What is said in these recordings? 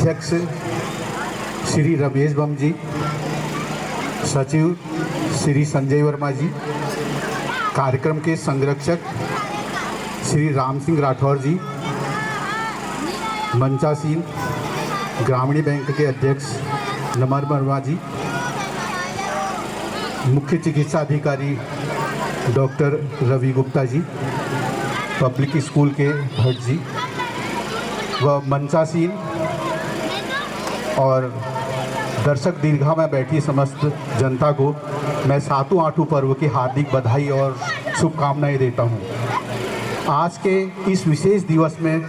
अध्यक्ष श्री रमेश बम जी, सचिव श्री संजय वर्मा जी, कार्यक्रम के संरक्षक श्री राम सिंह राठौर जी, मंचासीन ग्रामीण बैंक के अध्यक्ष नमर वर्मा जी, मुख्य चिकित्सा अधिकारी doctor Ravi Gupta ji, public school के भट्ट जी व मंचासीन और दर्शक दीर्घा में बैठी समस्त जनता को मैं सातों आठों पर्व की हार्दिक बधाई और शुभकामनाएं देता हूं। आज के इस विशेष दिवस में,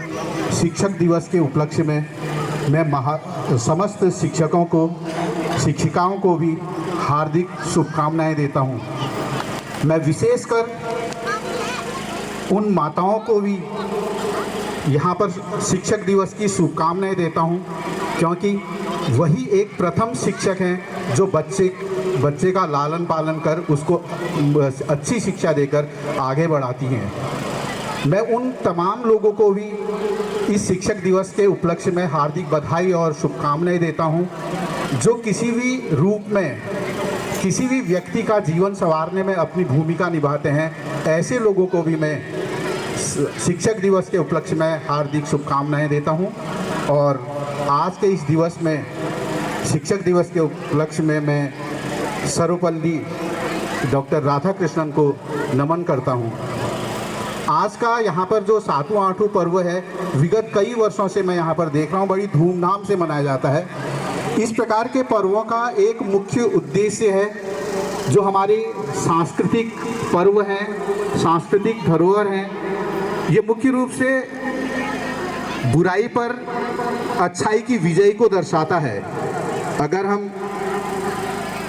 शिक्षक दिवस के उपलक्ष्य में, मैं समस्त शिक्षकों को, शिक्षिकाओं को भी हार्दिक शुभकामनाएं देता हूं। मैं विशेषकर उन माताओं को भी यहाँ पर शिक्षक दिवस की शुभकामनाएं देता हूँ, क्योंकि वही एक प्रथम शिक्षक हैं जो बच्चे का लालन पालन कर उसको अच्छी शिक्षा देकर आगे बढ़ाती हैं। मैं उन तमाम लोगों को भी इस शिक्षक दिवस के उपलक्ष्य में हार्दिक बधाई और शुभकामनाएं देता हूँ, जो किसी भी रूप में किसी भी व्यक्ति का जीवन संवारने में अपनी भूमिका निभाते हैं। ऐसे लोगों को भी मैं शिक्षक दिवस के उपलक्ष्य में हार्दिक शुभकामनाएं देता हूं। और आज के इस दिवस में, शिक्षक दिवस के उपलक्ष्य में, मैं सर्वपल्ली डॉक्टर राधा कृष्णन को नमन करता हूं। आज का यहाँ पर जो सातवां आठवां पर्व है, विगत कई वर्षों से मैं यहाँ पर देख रहा हूँ, बड़ी धूमधाम से मनाया जाता है। इस प्रकार के पर्वों का एक मुख्य उद्देश्य है, जो हमारे सांस्कृतिक पर्व हैं, सांस्कृतिक धरोहर हैं, ये मुख्य रूप से बुराई पर अच्छाई की विजय को दर्शाता है। अगर हम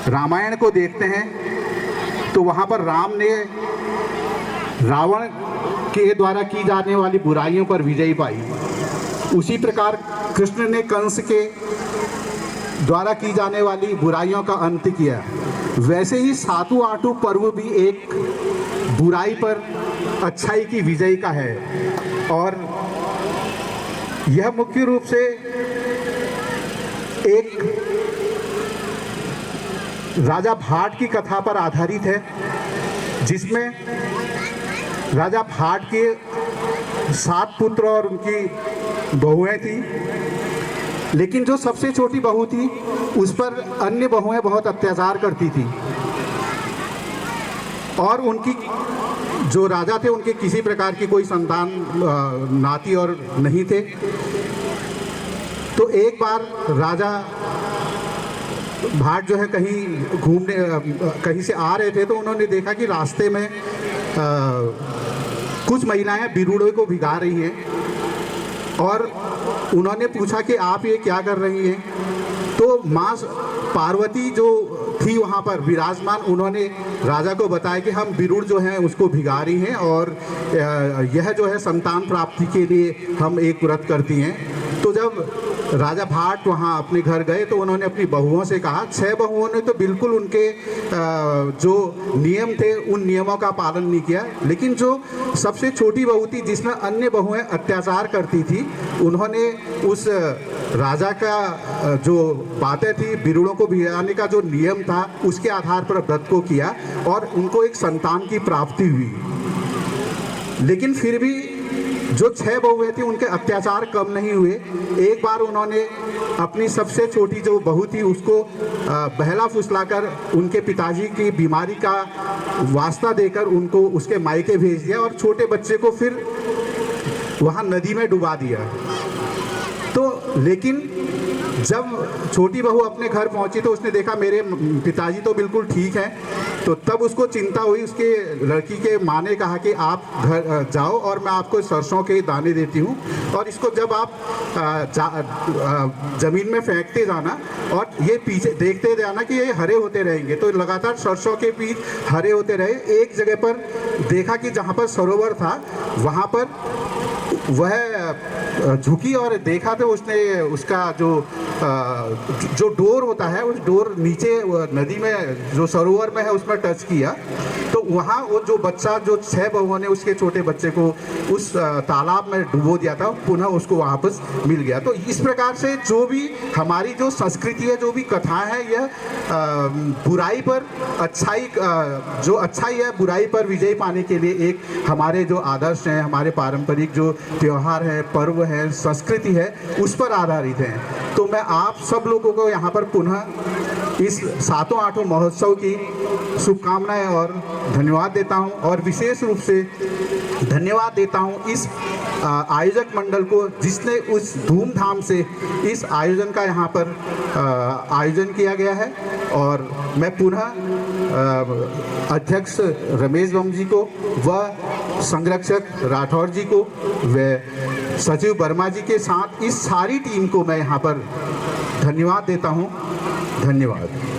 रामायण को देखते हैं तो वहाँ पर राम ने रावण के द्वारा की जाने वाली बुराइयों पर विजय पाई। उसी प्रकार कृष्ण ने कंस के द्वारा की जाने वाली बुराइयों का अंत किया। वैसे ही सातवां आठवां पर्व भी एक बुराई पर अच्छाई की विजय का है, और यह मुख्य रूप से एक राजा भाट की कथा पर आधारित है, जिसमें राजा भाट के 7 पुत्र और उनकी बहुएं थी, लेकिन जो सबसे छोटी बहू थी उस पर अन्य बहुएं बहुत अत्याचार करती थी, और उनकी जो राजा थे उनके किसी प्रकार की कोई संतान नाती और नहीं थे। तो एक बार राजा भाट जो है कहीं से आ रहे थे, तो उन्होंने देखा कि रास्ते में कुछ महिलाएं बिरुड़े को भिगा रही हैं, और उन्होंने पूछा कि आप ये क्या कर रही हैं। तो माँ पार्वती जो थी वहाँ पर विराजमान, उन्होंने राजा को बताया कि हम बिरुड़ जो हैं उसको भिगा रही हैं, और यह जो है संतान प्राप्ति के लिए हम एक व्रत करती हैं। तो जब राजा भाट वहाँ अपने घर गए तो उन्होंने अपनी बहुओं से कहा, 6 बहुओं ने तो बिल्कुल उनके जो नियम थे उन नियमों का पालन नहीं किया, लेकिन जो सबसे छोटी बहू थी जिसमें अन्य बहुएं अत्याचार करती थी, उन्होंने उस राजा का जो बातें थी, बिरुड़ों को भिगाने का जो नियम था, उसके आधार पर व्रत को किया और उनको एक संतान की प्राप्ति हुई। लेकिन फिर भी जो 6 बहुएं थी उनके अत्याचार कम नहीं हुए। एक बार उन्होंने अपनी सबसे छोटी जो बहू थी उसको बहला फुसलाकर उनके पिताजी की बीमारी का वास्ता देकर उनको उसके मायके भेज दिया, और छोटे बच्चे को फिर वहाँ नदी में डुबा दिया। तो लेकिन जब छोटी बहू अपने घर पहुंची तो उसने देखा मेरे पिताजी तो बिल्कुल ठीक हैं, तो तब उसको चिंता हुई। उसके लड़की के माँ ने कहा कि आप घर जाओ और मैं आपको सरसों के दाने देती हूँ, और इसको जब आप ज़मीन में फेंकते जाना और ये पीछे देखते जाना कि ये हरे होते रहेंगे। तो लगातार सरसों के बीज हरे होते रहे। एक जगह पर देखा कि जहाँ पर सरोवर था वहाँ पर वह झुकी और देखा तो उसने उसका जो डोर होता है उस डोर नीचे नदी में जो सरोवर में है उसमें टच किया, तो वहाँ वो जो बच्चा जो 6 बहुओं ने उसके छोटे बच्चे को उस तालाब में डुबो दिया था, पुनः उसको वापस मिल गया। तो इस प्रकार से जो भी हमारी जो संस्कृति है, जो भी कथाएं हैं, यह बुराई पर अच्छाई, जो अच्छाई है बुराई पर विजय पाने के लिए एक हमारे जो आदर्श हैं, हमारे पारंपरिक जो त्यौहार है, पर्व है, संस्कृति है, उस पर आधारित हैं। तो मैं आप सब लोगों को यहाँ पर पुनः इस 7-8 महोत्सव की शुभकामनाएं और धन्यवाद देता हूं, और विशेष रूप से धन्यवाद देता हूं इस आयोजक मंडल को जिसने उस धूमधाम से इस आयोजन का यहाँ पर आयोजन किया गया है। और मैं पुनः अध्यक्ष रमेश बम जी को व संरक्षक राठौर जी को व सचिव वर्मा जी के साथ इस सारी टीम को मैं यहाँ पर धन्यवाद देता हूँ। धन्यवाद।